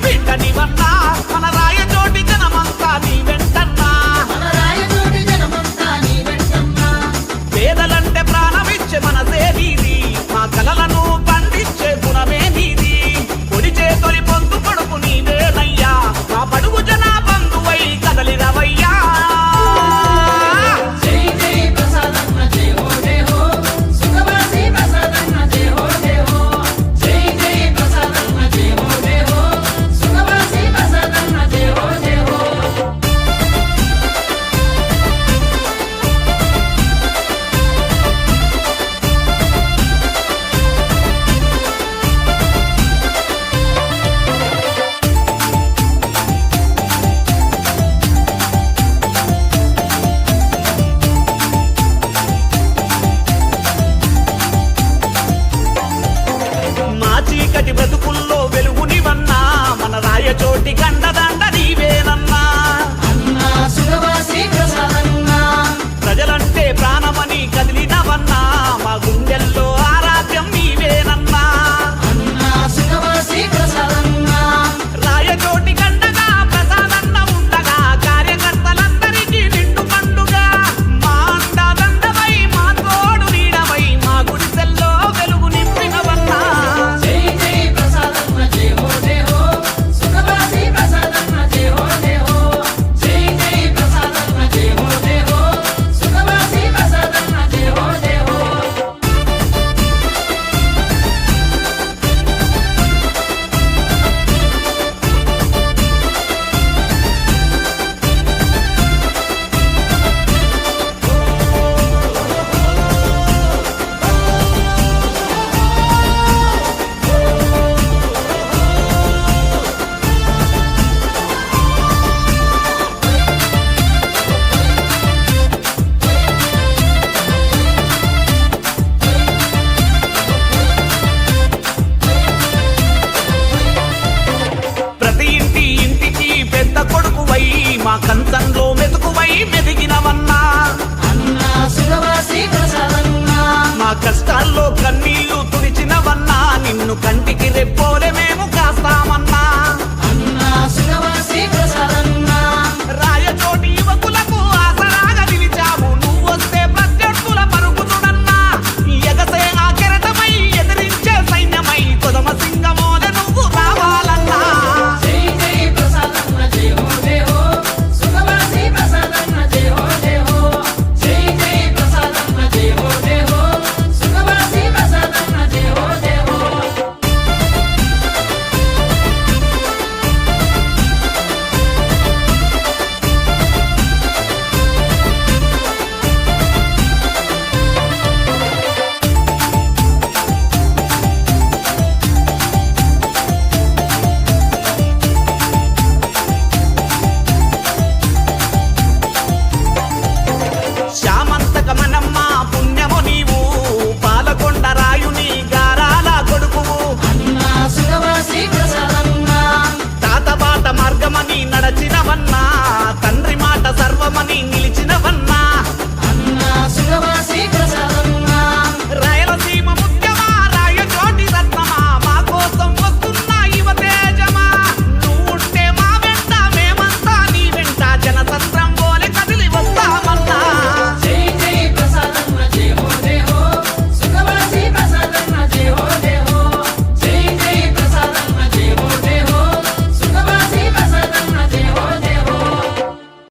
బిడ్డనివన్నా మన రాయచోటి జనమంతా నీ వెంటన్నా పేదలంటే ప్రాణమిచ్చే మనసే నీది మా కలలను పండించే గుణమే నీది పొడి చేతొలి పొందు కొడుకు నీవేనయ్యా మా పడుగు జనా బంధువై కదలిరవయ్యా చీకటి బ్రతుకుల్లో వెలుగునివన్నా మన రాయచోటి గండదండ నీవేనన్నా ప్రజలంటే ప్రాణమని కదిలినవన్నా మా గుండెల్లో ఆరాధ్యం నీవేనన్నా రాయచోటి గండగా ప్రసాదన్న ఉండగా కార్యకర్తలందరికీ నిండు పండుగ మా అండదండవై మా తోడు నీడవై మా గుడిసెల్లో వెలుగు నింపినవన్నా కొడుకువై మా కంచంలో మెతుకువై మెదిగినవన్నా మా కష్టాల్లో కన్నీళ్లు తుడిచినవన్నా నిన్ను కంటికి రెప్పోలే మేము కాస్తామన్నా